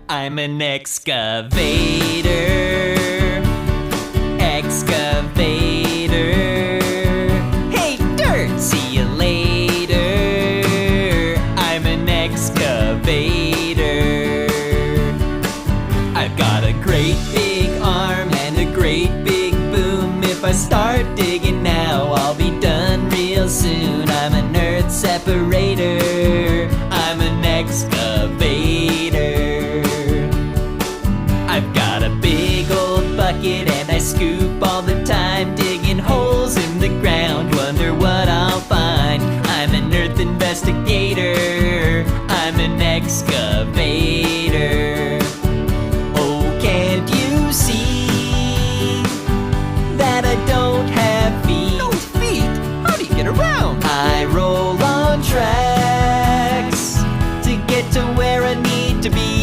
I'm an excavator. Excavator. Hey, dirt! See you later. I'm an excavator. I've got a great big arm and a great big boom. If I start digging now, I'll be done real soon. I'm an earth separator. I'm an excavator. I've got a big old bucket and I scoop all the time, digging holes in the ground, wonder what I'll find. I'm an earth investigator. I'm an excavator.